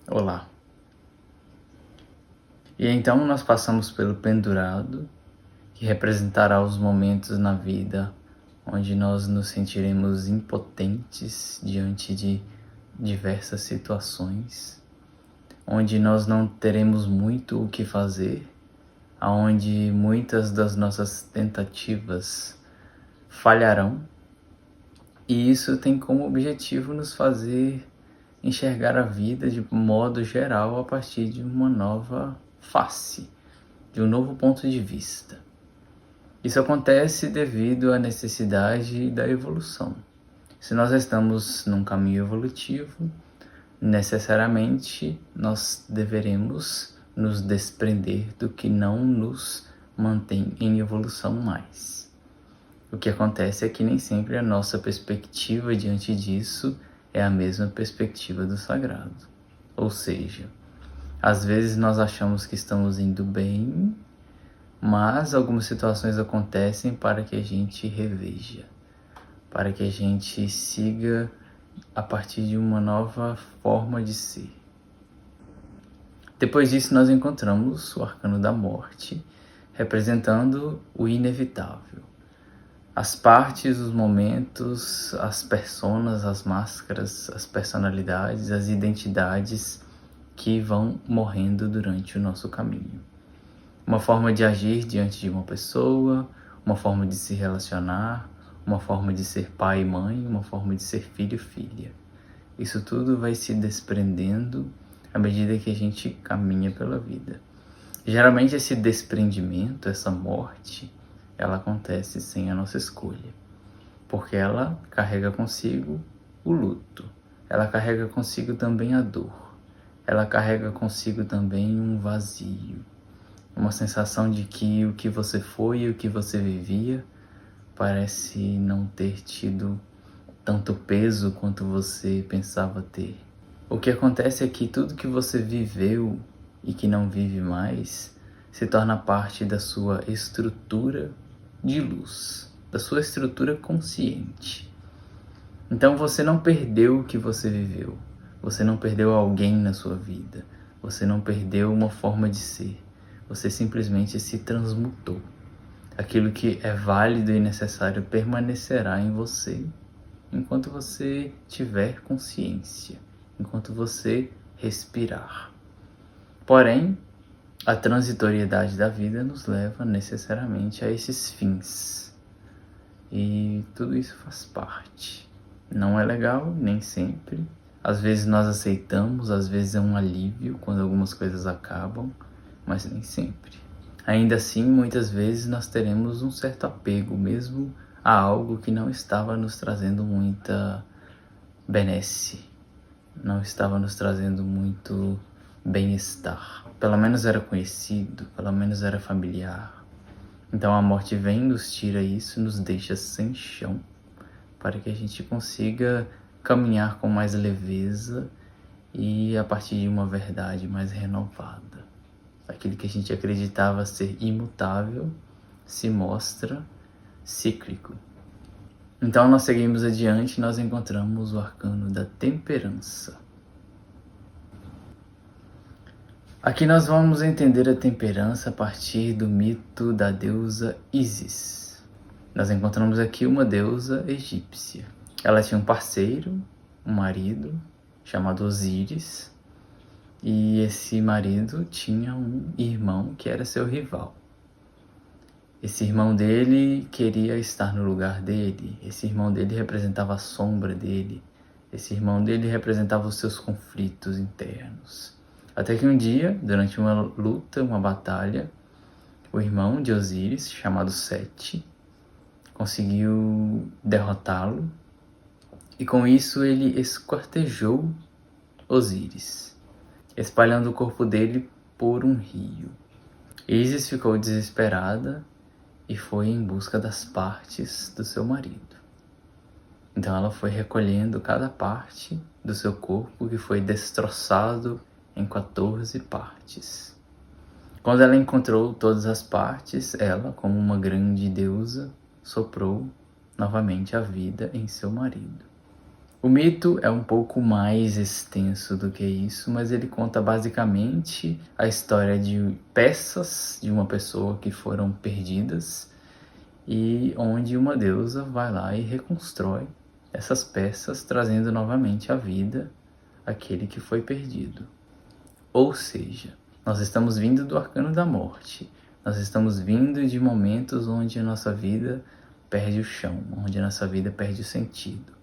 Olá. E então nós passamos pelo pendurado, que representará os momentos na vida onde nós nos sentiremos impotentes diante de diversas situações, onde nós não teremos muito o que fazer, aonde muitas das nossas tentativas falharão, e isso tem como objetivo nos fazer enxergar a vida de modo geral a partir de uma nova face, de um novo ponto de vista. Isso acontece devido à necessidade da evolução. Se nós estamos num caminho evolutivo, necessariamente nós deveremos nos desprender do que não nos mantém em evolução mais. O que acontece é que nem sempre a nossa perspectiva diante disso é a mesma perspectiva do sagrado. Ou seja, às vezes nós achamos que estamos indo bem, mas algumas situações acontecem para que a gente reveja, para que a gente siga a partir de uma nova forma de ser. Depois disso nós encontramos o arcano da morte, representando o inevitável. As partes, os momentos, as personas, as máscaras, as personalidades, as identidades que vão morrendo durante o nosso caminho. Uma forma de agir diante de uma pessoa, uma forma de se relacionar, uma forma de ser pai e mãe, uma forma de ser filho e filha. Isso tudo vai se desprendendo à medida que a gente caminha pela vida. Geralmente esse desprendimento, essa morte, ela acontece sem a nossa escolha, porque ela carrega consigo o luto, ela carrega consigo também a dor, ela carrega consigo também um vazio, uma sensação de que o que você foi e o que você vivia parece não ter tido tanto peso quanto você pensava ter. O que acontece é que tudo que você viveu e que não vive mais se torna parte da sua estrutura de luz, da sua estrutura consciente. Então você não perdeu o que você viveu, você não perdeu alguém na sua vida, você não perdeu uma forma de ser, você simplesmente se transmutou. Aquilo que é válido e necessário permanecerá em você enquanto você tiver consciência, enquanto você respirar. Porém, a transitoriedade da vida nos leva necessariamente a esses fins. E tudo isso faz parte. Não é legal, nem sempre. Às vezes nós aceitamos, às vezes é um alívio quando algumas coisas acabam, mas nem sempre. Ainda assim, muitas vezes nós teremos um certo apego mesmo a algo que não estava nos trazendo muita benesse, não estava nos trazendo muito bem-estar. Pelo menos era conhecido, pelo menos era familiar. Então a morte vem, nos tira isso, nos deixa sem chão, para que a gente consiga caminhar com mais leveza e a partir de uma verdade mais renovada. Aquilo que a gente acreditava ser imutável se mostra cíclico. Então nós seguimos adiante e nós encontramos o arcano da temperança. Aqui nós vamos entender a temperança a partir do mito da deusa Ísis. Nós encontramos aqui uma deusa egípcia. Ela tinha um parceiro, um marido, chamado Osíris, e esse marido tinha um irmão que era seu rival. Esse irmão dele queria estar no lugar dele, esse irmão dele representava a sombra dele, esse irmão dele representava os seus conflitos internos. Até que um dia, durante uma luta, uma batalha, o irmão de Osíris, chamado Sete, conseguiu derrotá-lo e com isso ele esquartejou Osíris, espalhando o corpo dele por um rio. Ísis ficou desesperada e foi em busca das partes do seu marido. Então ela foi recolhendo cada parte do seu corpo que foi destroçado em 14 partes. Quando ela encontrou todas as partes, ela, como uma grande deusa, soprou novamente a vida em seu marido. O mito é um pouco mais extenso do que isso, mas ele conta basicamente a história de peças de uma pessoa que foram perdidas e onde uma deusa vai lá e reconstrói essas peças, trazendo novamente à vida aquele que foi perdido. Ou seja, nós estamos vindo do arcano da morte, nós estamos vindo de momentos onde a nossa vida perde o chão, onde a nossa vida perde o sentido,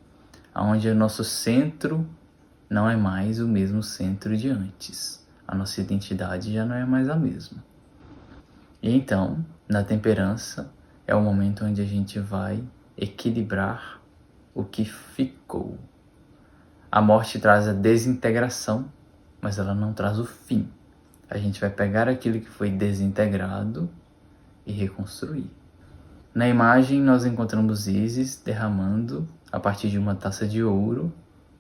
onde o nosso centro não é mais o mesmo centro de antes, a nossa identidade já não é mais a mesma. E então, na temperança, é o momento onde a gente vai equilibrar o que ficou. A morte traz a desintegração, mas ela não traz o fim. A gente vai pegar aquilo que foi desintegrado e reconstruir. Na imagem nós encontramos Ísis derramando, a partir de uma taça de ouro,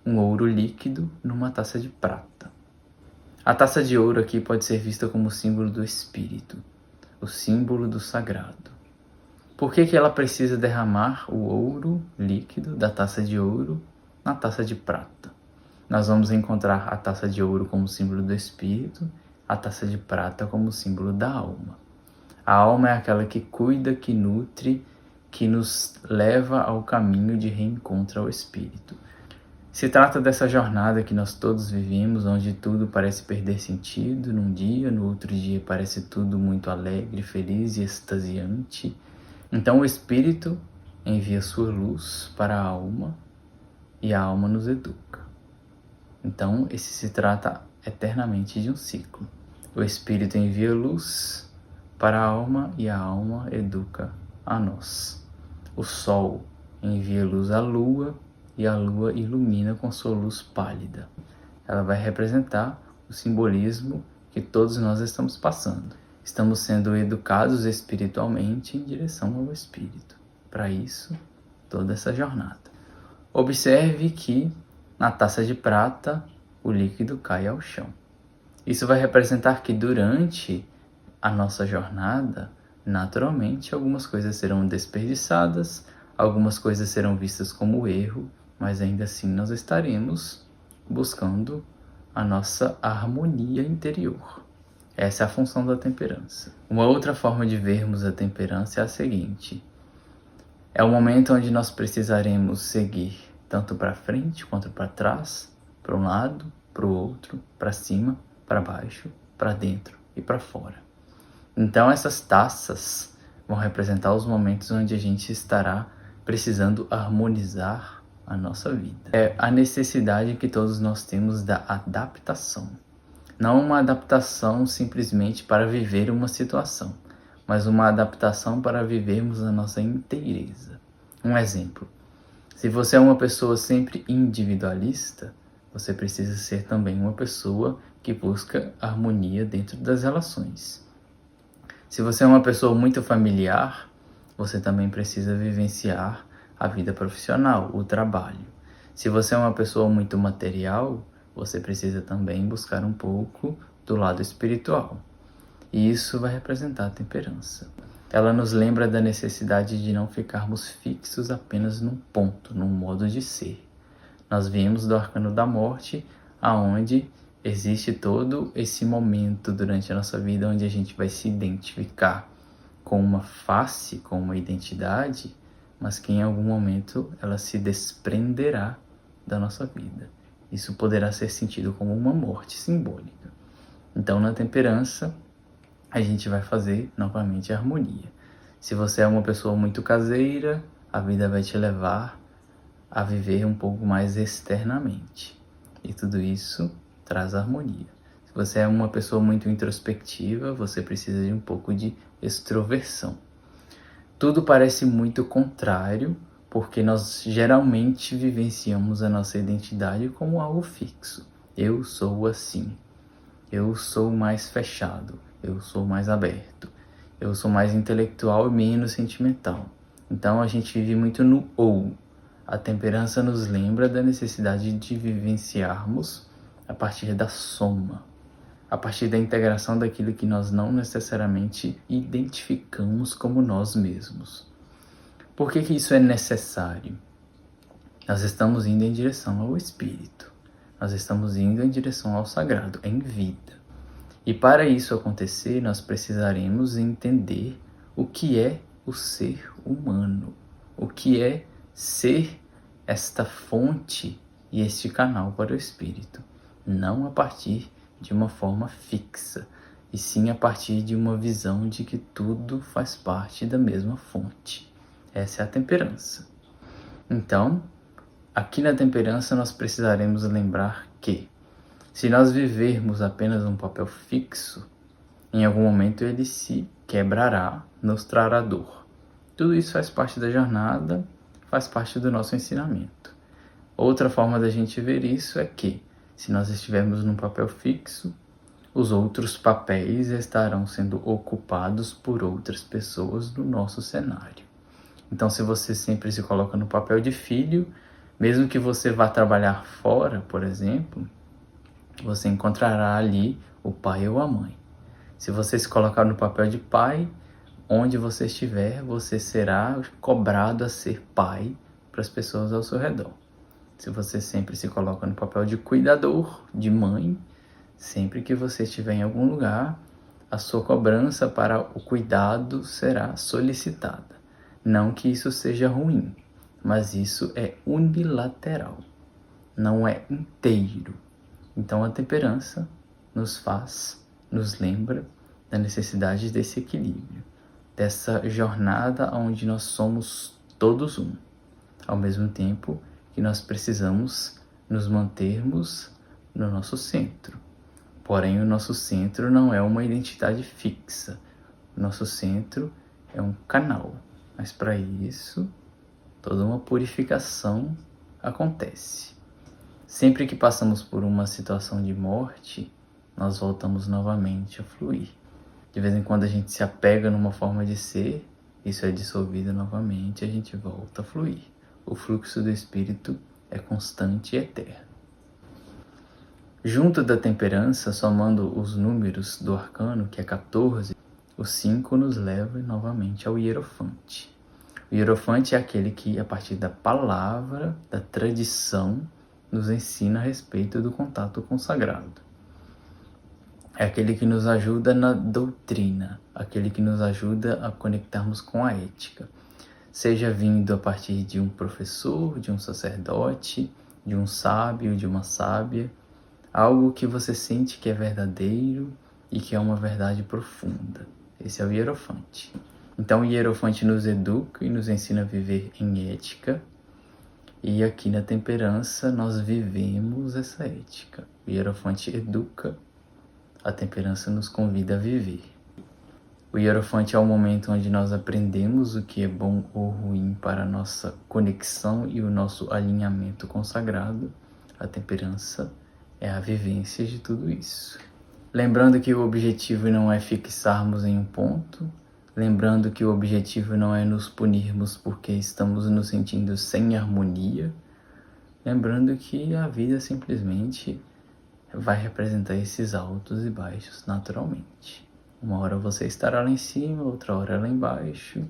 um ouro líquido numa taça de prata. A taça de ouro aqui pode ser vista como símbolo do espírito, o símbolo do sagrado. Por que ela precisa derramar o ouro líquido da taça de ouro na taça de prata? Nós vamos encontrar a taça de ouro como símbolo do espírito, a taça de prata como símbolo da alma. A alma é aquela que cuida, que nutre, que nos leva ao caminho de reencontro ao espírito. Se trata dessa jornada que nós todos vivemos, onde tudo parece perder sentido num dia, no outro dia parece tudo muito alegre, feliz e extasiante. Então o espírito envia sua luz para a alma e a alma nos educa. Então esse se trata eternamente de um ciclo. O espírito envia luz para a alma e a alma educa a nós. O sol envia luz à lua e a lua ilumina com sua luz pálida. Ela vai representar o simbolismo que todos nós estamos passando. Estamos sendo educados espiritualmente em direção ao espírito. Para isso, toda essa jornada. Observe que na taça de prata o líquido cai ao chão. Isso vai representar que durante a nossa jornada, naturalmente, algumas coisas serão desperdiçadas, algumas coisas serão vistas como erro, mas ainda assim nós estaremos buscando a nossa harmonia interior. Essa é a função da temperança. Uma outra forma de vermos a temperança é a seguinte: é o momento onde nós precisaremos seguir tanto para frente quanto para trás, para um lado, para o outro, para cima, para baixo, para dentro e para fora. Então essas taças vão representar os momentos onde a gente estará precisando harmonizar a nossa vida. É a necessidade que todos nós temos da adaptação. Não uma adaptação simplesmente para viver uma situação, mas uma adaptação para vivermos a nossa inteireza. Um exemplo: se você é uma pessoa sempre individualista, você precisa ser também uma pessoa que busca harmonia dentro das relações. Se você é uma pessoa muito familiar, você também precisa vivenciar a vida profissional, o trabalho. Se você é uma pessoa muito material, você precisa também buscar um pouco do lado espiritual. E isso vai representar a temperança. Ela nos lembra da necessidade de não ficarmos fixos apenas num ponto, num modo de ser. Nós viemos do arcano da morte, aonde existe todo esse momento durante a nossa vida onde a gente vai se identificar com uma face, com uma identidade, mas que em algum momento ela se desprenderá da nossa vida. Isso poderá ser sentido como uma morte simbólica. Então, na temperança, a gente vai fazer novamente a harmonia. Se você é uma pessoa muito caseira, a vida vai te levar a viver um pouco mais externamente. E tudo isso traz harmonia. Se você é uma pessoa muito introspectiva, você precisa de um pouco de extroversão. Tudo parece muito contrário, porque nós geralmente vivenciamos a nossa identidade como algo fixo. Eu sou assim. Eu sou mais fechado. Eu sou mais aberto. Eu sou mais intelectual e menos sentimental. Então a gente vive muito no ou. A temperança nos lembra da necessidade de vivenciarmos a partir da soma, a partir da integração daquilo que nós não necessariamente identificamos como nós mesmos. Por que isso é necessário? Nós estamos indo em direção ao Espírito. Nós estamos indo em direção ao sagrado, em vida. E para isso acontecer, nós precisaremos entender o que é o ser humano, o que é ser esta fonte e este canal para o Espírito, não a partir de uma forma fixa, e sim a partir de uma visão de que tudo faz parte da mesma fonte. Essa é a temperança. Então, aqui na temperança nós precisaremos lembrar que, se nós vivermos apenas um papel fixo, em algum momento ele se quebrará, nos trará dor. Tudo isso faz parte da jornada, faz parte do nosso ensinamento. Outra forma da gente ver isso é que, se nós estivermos num papel fixo, os outros papéis estarão sendo ocupados por outras pessoas no nosso cenário. Então, se você sempre se coloca no papel de filho, mesmo que você vá trabalhar fora, por exemplo, você encontrará ali o pai ou a mãe. Se você se colocar no papel de pai, onde você estiver, você será cobrado a ser pai para as pessoas ao seu redor. Se você sempre se coloca no papel de cuidador, de mãe, sempre que você estiver em algum lugar, a sua cobrança para o cuidado será solicitada. Não que isso seja ruim, mas isso é unilateral, não é inteiro. Então a temperança nos lembra da necessidade desse equilíbrio, dessa jornada onde nós somos todos um, ao mesmo tempo que nós precisamos nos mantermos no nosso centro. Porém, o nosso centro não é uma identidade fixa. O nosso centro é um canal. Mas para isso, toda uma purificação acontece. Sempre que passamos por uma situação de morte, nós voltamos novamente a fluir. De vez em quando a gente se apega numa forma de ser, isso é dissolvido novamente, a gente volta a fluir. O fluxo do Espírito é constante e eterno. Junto da temperança, somando os números do arcano, que é 14, o 5 nos leva novamente ao Hierofante. O Hierofante é aquele que, a partir da palavra, da tradição, nos ensina a respeito do contato com o sagrado. É aquele que nos ajuda na doutrina, aquele que nos ajuda a conectarmos com a ética. Seja vindo a partir de um professor, de um sacerdote, de um sábio, de uma sábia, algo que você sente que é verdadeiro e que é uma verdade profunda. Esse é o Hierofante. Então o Hierofante nos educa e nos ensina a viver em ética. E aqui na temperança nós vivemos essa ética. O Hierofante educa, a temperança nos convida a viver. O Hierofante é o momento onde nós aprendemos o que é bom ou ruim para a nossa conexão e o nosso alinhamento com o sagrado. A temperança é a vivência de tudo isso. Lembrando que o objetivo não é fixarmos em um ponto, lembrando que o objetivo não é nos punirmos porque estamos nos sentindo sem harmonia, lembrando que a vida simplesmente vai representar esses altos e baixos naturalmente. Uma hora você estará lá em cima, outra hora lá embaixo.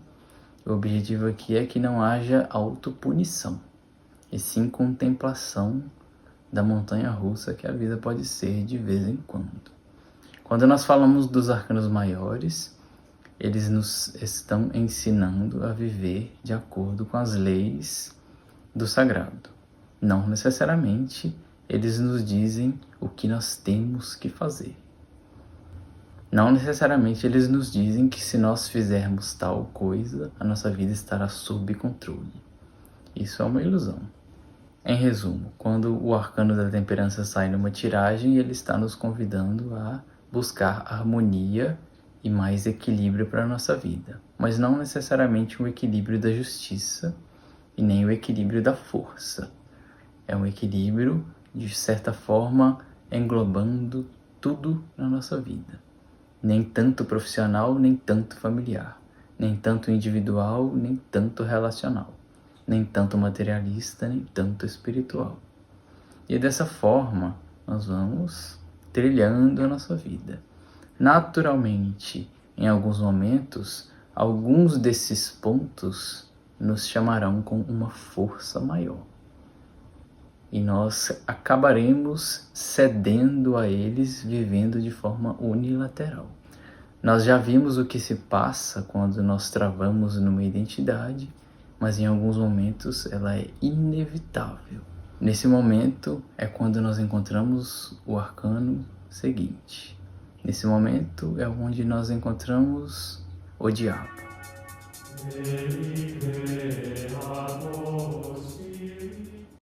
O objetivo aqui é que não haja autopunição, e sim contemplação da montanha-russa que a vida pode ser de vez em quando. Quando nós falamos dos arcanos maiores, eles nos estão ensinando a viver de acordo com as leis do sagrado. Não necessariamente eles nos dizem o que nós temos que fazer. Não necessariamente eles nos dizem que se nós fizermos tal coisa, a nossa vida estará sob controle. Isso é uma ilusão. Em resumo, quando o arcano da temperança sai numa tiragem, ele está nos convidando a buscar harmonia e mais equilíbrio para a nossa vida. Mas não necessariamente um equilíbrio da justiça e nem o equilíbrio da força. É um equilíbrio, de certa forma, englobando tudo na nossa vida. Nem tanto profissional, nem tanto familiar. Nem tanto individual, nem tanto relacional. Nem tanto materialista, nem tanto espiritual. E dessa forma, nós vamos trilhando a nossa vida. Naturalmente, em alguns momentos, alguns desses pontos nos chamarão com uma força maior. e nós acabaremos cedendo a eles, vivendo de forma unilateral. Nós já vimos o que se passa quando nós travamos numa identidade, mas em alguns momentos ela é inevitável. Nesse momento é quando nós encontramos o arcano seguinte. Nesse momento é onde nós encontramos o diabo.